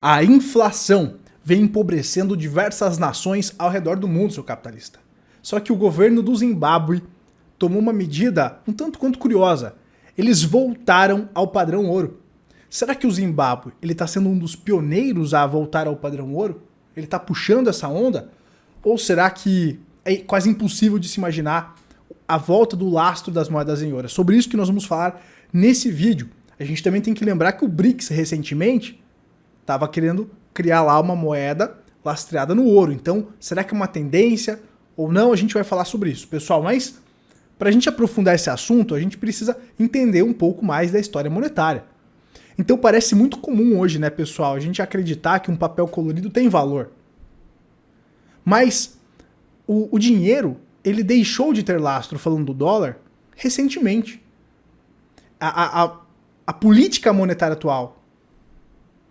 A inflação vem empobrecendo diversas nações ao redor do mundo, seu capitalista. Só que o governo do Zimbábue tomou uma medida um tanto quanto curiosa. Eles voltaram ao padrão ouro. Será que o Zimbábue está sendo um dos pioneiros a voltar ao padrão ouro? Ele está puxando essa onda? Ou será que é quase impossível de se imaginar a volta do lastro das moedas em ouro? Sobre isso que nós vamos falar nesse vídeo. A gente também tem que lembrar que o BRICS recentemente estava querendo criar lá uma moeda lastreada no ouro. Então, será que é uma tendência ou não? A gente vai falar sobre isso, pessoal. Mas, para a gente aprofundar esse assunto, a gente precisa entender um pouco mais da história monetária. Então, parece muito comum hoje, né, pessoal, a gente acreditar que um papel colorido tem valor. Mas o dinheiro, ele deixou de ter lastro, falando do dólar, recentemente. A política monetária atual,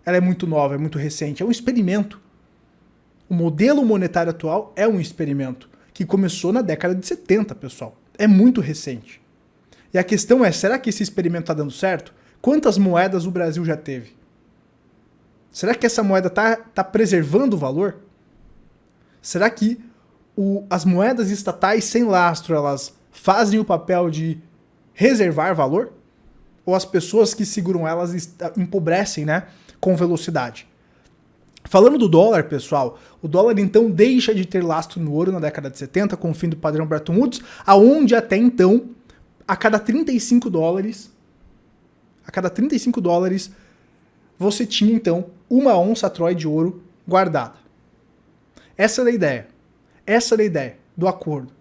ela é muito nova, é muito recente, é um experimento. O modelo monetário atual é um experimento que começou na década de 70, pessoal. É muito recente. E a questão é, será que esse experimento está dando certo? Quantas moedas o Brasil já teve? Será que essa moeda tá preservando o valor? Será que as moedas estatais sem lastro, elas fazem o papel de reservar valor? Ou as pessoas que seguram elas empobrecem, né, com velocidade? Falando do dólar, pessoal, o dólar então deixa de ter lastro no ouro na década de 70 com o fim do padrão Bretton Woods, aonde até então, a cada 35 dólares, você tinha então uma onça Troy de ouro guardada. Essa era a ideia. Essa era a ideia do acordo.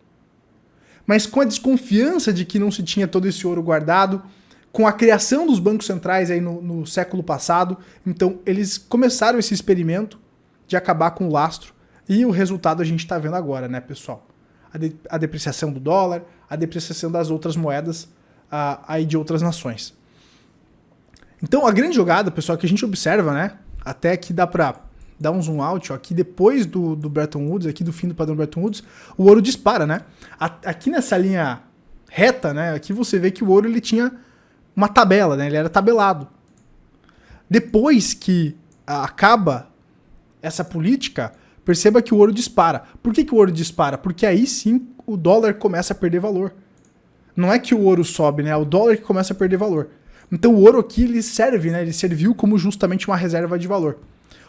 Mas com a desconfiança de que não se tinha todo esse ouro guardado, com a criação dos bancos centrais aí no século passado, então eles começaram esse experimento de acabar com o lastro e o resultado a gente está vendo agora, né, pessoal? A depreciação do dólar, a depreciação das outras moedas aí de outras nações. Então a grande jogada, pessoal, que a gente observa, né, até que dá para dar um zoom out, ó, aqui depois do Bretton Woods, aqui do fim do padrão Bretton Woods, o ouro dispara, né? Aqui nessa linha reta, né, aqui você vê que o ouro ele tinha uma tabela, né? Ele era tabelado. Depois que acaba essa política, perceba que o ouro dispara. Por que o ouro dispara? Porque aí sim o dólar começa a perder valor. Não é que o ouro sobe, né? É o dólar que começa a perder valor. Então o ouro aqui ele serve, né? Ele serviu como justamente uma reserva de valor.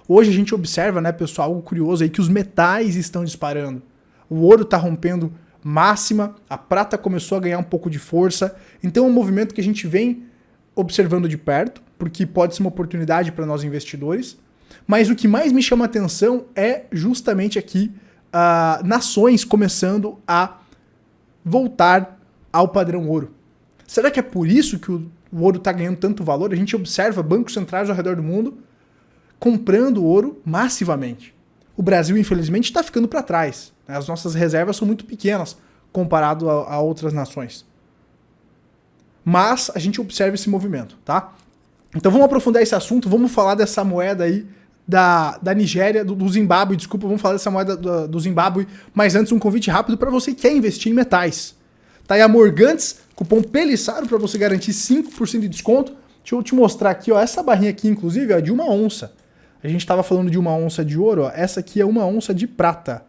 Hoje a gente observa, né, pessoal, algo curioso aí, que os metais estão disparando. O ouro está rompendo máxima, a prata começou a ganhar um pouco de força, então é um movimento que a gente vem observando de perto, porque pode ser uma oportunidade para nós investidores, mas o que mais me chama a atenção é justamente aqui nações começando a voltar ao padrão ouro. Será que é por isso que o ouro está ganhando tanto valor? A gente observa bancos centrais ao redor do mundo comprando ouro massivamente. O Brasil, infelizmente, está ficando para trás. As nossas reservas são muito pequenas comparado a outras nações. Mas a gente observa esse movimento, tá? Então vamos aprofundar esse assunto, vamos falar dessa moeda aí da Nigéria, do Zimbábue, desculpa, vamos falar dessa moeda do Zimbábue, mas antes um convite rápido para você que quer investir em metais. Tá aí a Morgantes, cupom PELISSARO para você garantir 5% de desconto. Deixa eu te mostrar aqui, ó, essa barrinha aqui, inclusive, é de 1 onça. A gente estava falando de 1 onça de ouro, ó, essa aqui é 1 onça de prata,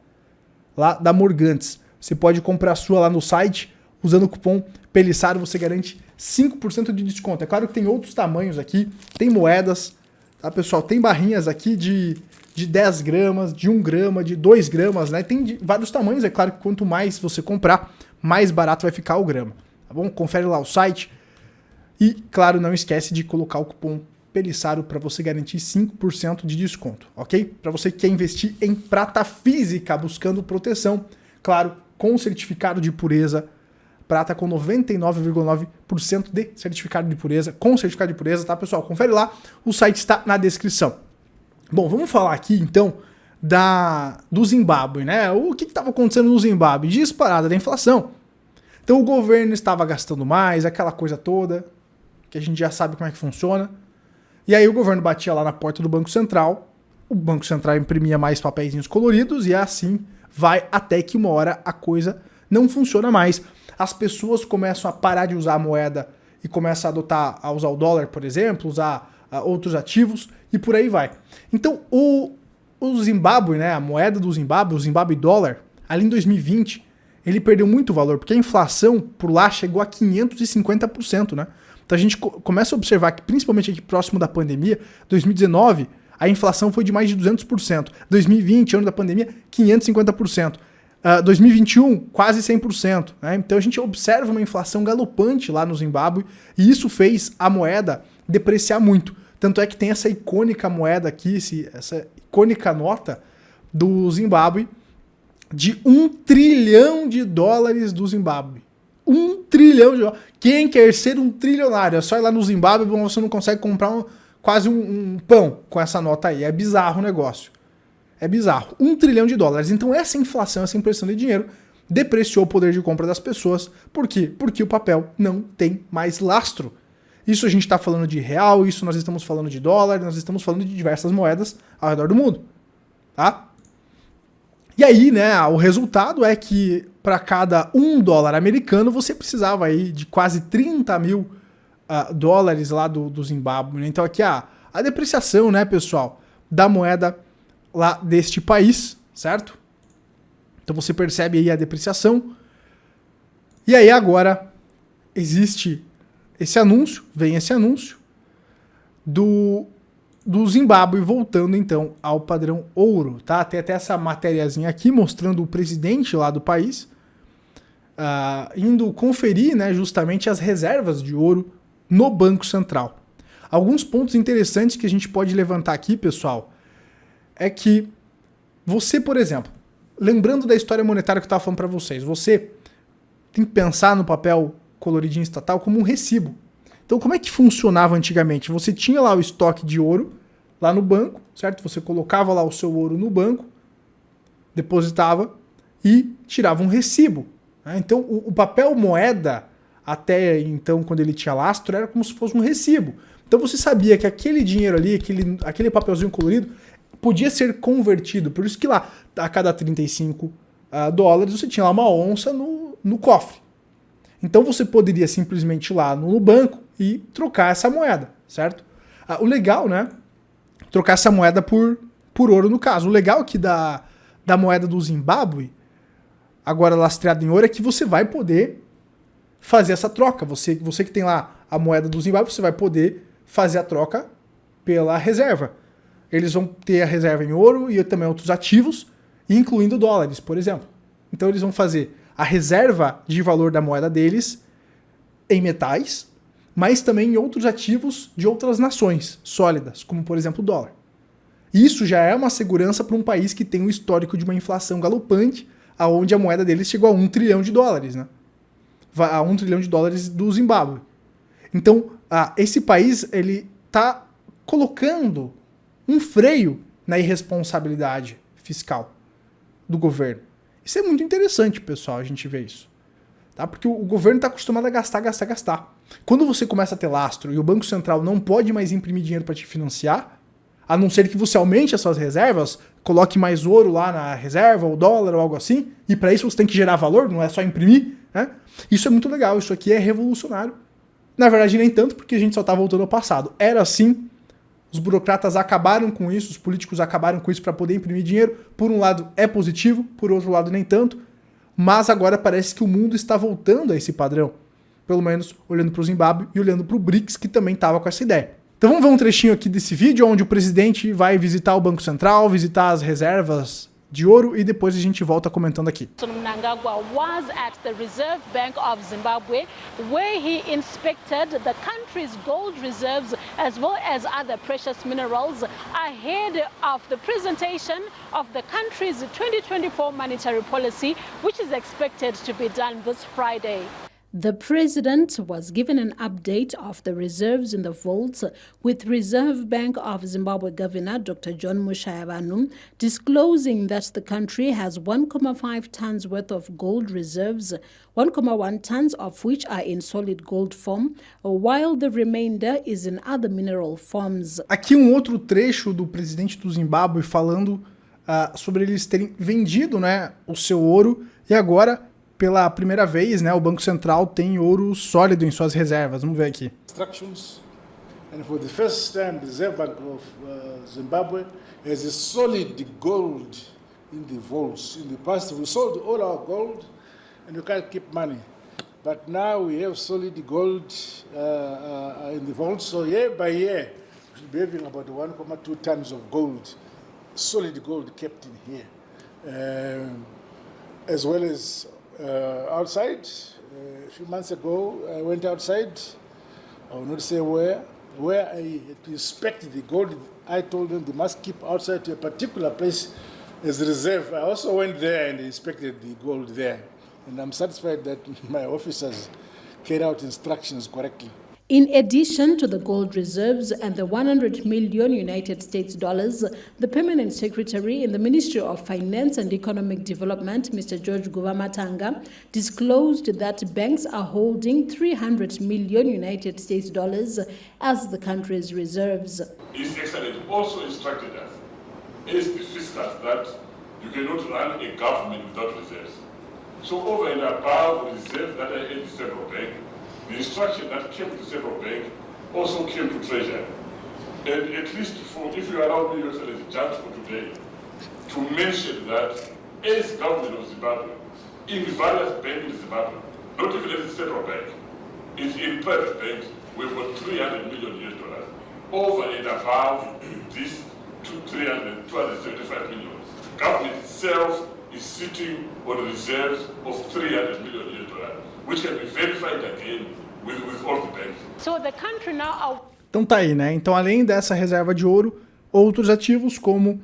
lá da Morgantes. Você pode comprar a sua lá no site, usando o cupom PELISSARO, você garante 5% de desconto. É claro que tem outros tamanhos aqui, tem moedas, tá, pessoal? Tem barrinhas aqui de 10 gramas, de 1 grama, de 2 gramas, né? Tem vários tamanhos, é claro que quanto mais você comprar, mais barato vai ficar o grama, tá bom? Confere lá o site e, claro, não esquece de colocar o cupom PELISSARO para você garantir 5% de desconto, ok? Para você que quer investir em prata física, buscando proteção, claro, com certificado de pureza, prata com 99,9% de certificado de pureza, com certificado de pureza, tá, pessoal? Confere lá, o site está na descrição. Bom, vamos falar aqui, então, do Zimbábue, né? O que estava acontecendo no Zimbábue? Disparada da inflação. Então o governo estava gastando mais, aquela coisa toda, que a gente já sabe como é que funciona. E aí o governo batia lá na porta do Banco Central, o Banco Central imprimia mais papeizinhos coloridos e assim vai até que uma hora a coisa não funciona mais. As pessoas começam a parar de usar a moeda e começam a usar o dólar, por exemplo, usar outros ativos, e por aí vai. Então, o Zimbábue, né, a moeda do Zimbábue, o Zimbábue dólar, ali em 2020, ele perdeu muito valor, porque a inflação por lá chegou a 550%, né? Então a gente começa a observar que, principalmente aqui próximo da pandemia, 2019, a inflação foi de mais de 200%. 2020, ano da pandemia, 550%. 2021, quase 100%. Né? Então a gente observa uma inflação galopante lá no Zimbábue e isso fez a moeda depreciar muito. Tanto é que tem essa icônica moeda aqui, essa icônica nota do Zimbábue de $1 trilhão do Zimbábue. $1 trilhão. Quem quer ser um trilionário? É só ir lá no Zimbábue e você não consegue comprar quase um pão com essa nota aí. É bizarro o negócio. É bizarro. $1 trilhão. Então essa inflação, essa impressão de dinheiro depreciou o poder de compra das pessoas. Por quê? Porque o papel não tem mais lastro. Isso a gente está falando de real, isso nós estamos falando de dólar, nós estamos falando de diversas moedas ao redor do mundo. Tá? E aí, né, o resultado é que para cada $1 americano você precisava aí de quase 30 mil dólares lá do Zimbábue. Né? Então aqui a depreciação, né, pessoal, da moeda lá deste país, certo? Então você percebe aí a depreciação. E aí agora existe vem esse anúncio do Zimbábue voltando então ao padrão ouro, tá? Tem até essa matériazinha aqui mostrando o presidente lá do país indo conferir, né, justamente as reservas de ouro no Banco Central. Alguns pontos interessantes que a gente pode levantar aqui, pessoal, é que você, por exemplo, lembrando da história monetária que eu estava falando para vocês, você tem que pensar no papel coloridinho estatal como um recibo. Então, como é que funcionava antigamente? Você tinha lá o estoque de ouro lá no banco, certo? Você colocava lá o seu ouro no banco, depositava e tirava um recibo. Né? Então, o papel moeda, até então, quando ele tinha lastro, era como se fosse um recibo. Então, você sabia que aquele dinheiro ali, aquele papelzinho colorido, podia ser convertido. Por isso que lá, a cada 35 dólares, você tinha lá uma onça no cofre. Então você poderia simplesmente ir lá no banco e trocar essa moeda, certo? O legal, né? Trocar essa moeda por ouro, no caso. O legal aqui da moeda do Zimbábue, agora lastreada em ouro, é que você vai poder fazer essa troca. Você que tem lá a moeda do Zimbábue, você vai poder fazer a troca pela reserva. Eles vão ter a reserva em ouro e também outros ativos, incluindo dólares, por exemplo. Então eles vão fazer a reserva de valor da moeda deles em metais, mas também em outros ativos de outras nações sólidas, como por exemplo o dólar. Isso já é uma segurança para um país que tem um histórico de uma inflação galopante, aonde a moeda deles chegou a $1 trilhão, né? A $1 trilhão do Zimbábue. Então, esse país ele está colocando um freio na irresponsabilidade fiscal do governo. Isso é muito interessante, pessoal, a gente ver isso. Tá? Porque o governo está acostumado a gastar. Quando você começa a ter lastro e o Banco Central não pode mais imprimir dinheiro para te financiar, a não ser que você aumente as suas reservas, coloque mais ouro lá na reserva, ou dólar, ou algo assim, e para isso você tem que gerar valor, não é só imprimir. Né? Isso é muito legal, isso aqui é revolucionário. Na verdade, nem tanto, porque a gente só está voltando ao passado. Era assim. Os burocratas acabaram com isso, os políticos acabaram com isso para poder imprimir dinheiro. Por um lado é positivo, por outro lado nem tanto. Mas agora parece que o mundo está voltando a esse padrão. Pelo menos olhando para o Zimbábue e olhando para o BRICS, que também estava com essa ideia. Então vamos ver um trechinho aqui desse vídeo, onde o presidente vai visitar o Banco Central, visitar as reservas de ouro e depois a gente volta comentando aqui. Mnangagwa was at the Reserve Bank of Zimbabwe, where he inspected the country's gold reserves as well as other precious minerals ahead of the presentation of the country's 2024 monetary policy, which is expected to be done this Friday. The president was given an update of the reserves in the vaults, with Reserve Bank of Zimbabwe Governor Dr. John Mushayabanu disclosing that the country has 1.5 tons worth of gold reserves, 1.1 tons of which are in solid gold form, while the remainder is in other mineral forms. Aqui um outro trecho do presidente do Zimbábue falando sobre eles terem vendido, né, o seu ouro e agora pela primeira vez, né, o Banco Central tem ouro sólido em suas reservas. Vamos ver aqui. Instructions And for the first time, the Reserve Bank of Zimbabwe has a solid gold in the vaults. In the past, we sold all our gold and we can't keep money. But now we have solid gold in the vaults. So year by year, we'll be having about 1.2 tons of gold, solid gold kept in here. As well as outside. A few months ago, I went outside, I will not say where I had to inspect the gold. I told them they must keep outside to a particular place as reserve. I also went there and inspected the gold there. And I'm satisfied that my officers carried out instructions correctly. In addition to the gold reserves and the 100 million United States dollars, the Permanent Secretary in the Ministry of Finance and Economic Development, Mr. George Guvamatanga, disclosed that banks are holding 300 million United States dollars as the country's reserves. His Excellency also instructed us, as the fiscals, that you cannot run a government without reserves. So over and above reserves that are in the central bank, the instruction that came to the central bank also came to Treasury. And at least if you allow me, Your Excellency, just for today, to mention that as government of Zimbabwe, in the various banks in Zimbabwe, not even at the central bank, it's in private banks, we've got $300 million over and above this 275 million. Government itself is sitting on reserves of $300 million, which can be verified again with all the banks. So the country now... Então tá aí, né? Então além dessa reserva de ouro, outros ativos como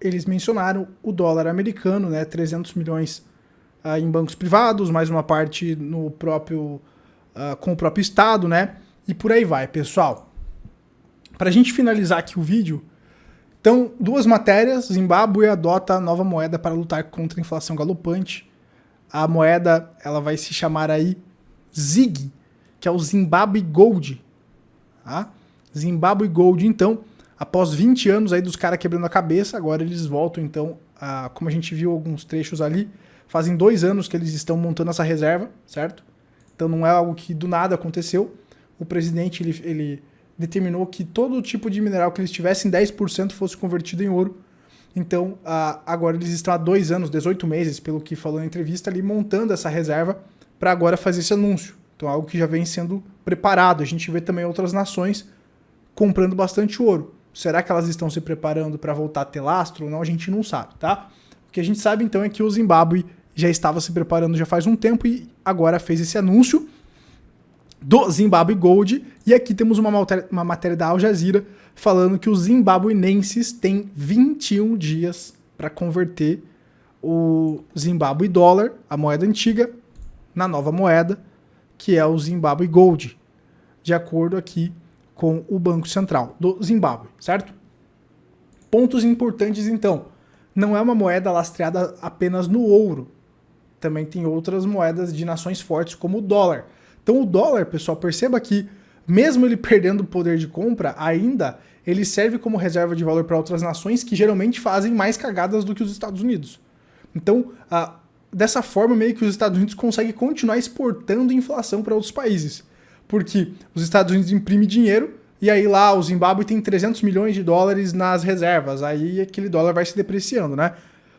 eles mencionaram o dólar americano, né? 300 milhões em bancos privados, mais uma parte no próprio, com o próprio Estado, né? E por aí vai, pessoal. Para a gente finalizar aqui o vídeo, então, duas matérias. Zimbábue adota nova moeda para lutar contra a inflação galopante. A moeda, ela vai se chamar aí ZiG, que é o Zimbabwe Gold. Tá? Zimbabwe Gold, então, após 20 anos aí dos caras quebrando a cabeça, agora eles voltam, então, como a gente viu alguns trechos ali, fazem 2 anos que eles estão montando essa reserva, certo? Então não é algo que do nada aconteceu. O presidente, ele determinou que todo tipo de mineral que eles tivessem, 10% fosse convertido em ouro. Então, agora eles estão há 2 anos, 18 meses, pelo que falou na entrevista ali, montando essa reserva para agora fazer esse anúncio. Então, algo que já vem sendo preparado. A gente vê também outras nações comprando bastante ouro. Será que elas estão se preparando para voltar a ter lastro ou não? A gente não sabe, tá? O que a gente sabe, então, é que o Zimbábue já estava se preparando já faz um tempo e agora fez esse anúncio do Zimbabwe Gold. E aqui temos uma matéria da Al Jazeera falando que os zimbabuenenses têm 21 dias para converter o Zimbabwe dólar, a moeda antiga, na nova moeda, que é o Zimbabwe Gold, de acordo aqui com o Banco Central do Zimbábue, certo? Pontos importantes, então. Não é uma moeda lastreada apenas no ouro. Também tem outras moedas de nações fortes, como o dólar. Então o dólar, pessoal, perceba que mesmo ele perdendo o poder de compra, ainda ele serve como reserva de valor para outras nações que geralmente fazem mais cagadas do que os Estados Unidos. Então, dessa forma, meio que os Estados Unidos conseguem continuar exportando inflação para outros países. Porque os Estados Unidos imprimem dinheiro e aí lá o Zimbábue tem 300 milhões de dólares nas reservas. Aí aquele dólar vai se depreciando, né?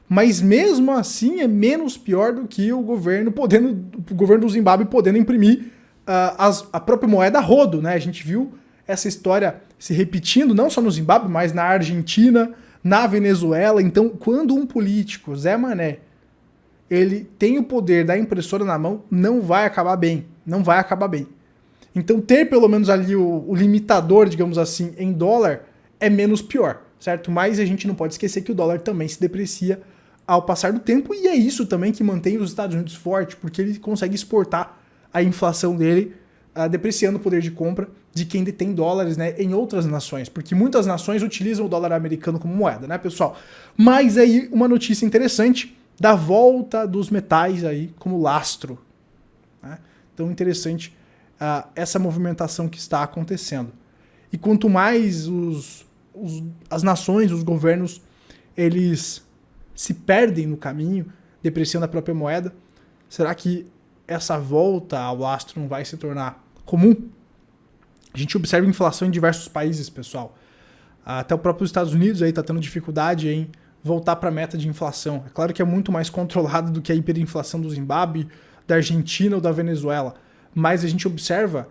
Mas mesmo assim é menos pior do que o governo do Zimbábue podendo imprimir a própria moeda a rodo, né? A gente viu essa história se repetindo, não só no Zimbábue, mas na Argentina, na Venezuela. Então, quando um político, Zé Mané, ele tem o poder da impressora na mão, não vai acabar bem. Não vai acabar bem. Então, ter pelo menos ali o limitador, digamos assim, em dólar é menos pior, certo? Mas a gente não pode esquecer que o dólar também se deprecia ao passar do tempo, e é isso também que mantém os Estados Unidos forte, porque ele consegue exportar a inflação dele, depreciando o poder de compra de quem detém dólares, né, em outras nações, porque muitas nações utilizam o dólar americano como moeda, né, pessoal? Mas aí uma notícia interessante da volta dos metais aí como lastro, né? Então interessante essa movimentação que está acontecendo. E quanto mais as nações, os governos, eles se perdem no caminho, depreciando a própria moeda, será que essa volta ao lastro não vai se tornar comum? A gente observa inflação em diversos países, pessoal. Até o próprio Estados Unidos aí está tendo dificuldade em voltar para a meta de inflação. É claro que é muito mais controlado do que a hiperinflação do Zimbábue, da Argentina ou da Venezuela. Mas a gente observa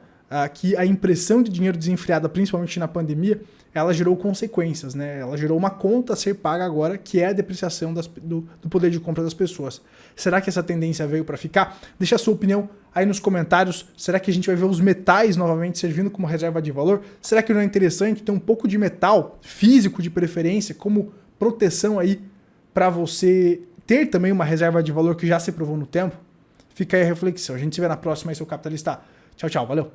que a impressão de dinheiro desenfreada, principalmente na pandemia, ela gerou consequências, né? Ela gerou uma conta a ser paga agora, que é a depreciação do poder de compra das pessoas. Será que essa tendência veio para ficar? Deixa a sua opinião aí nos comentários. Será que a gente vai ver os metais novamente servindo como reserva de valor? Será que não é interessante ter um pouco de metal físico de preferência como proteção aí para você ter também uma reserva de valor que já se provou no tempo? Fica aí a reflexão. A gente se vê na próxima aí, seu capitalista. Tchau, tchau. Valeu.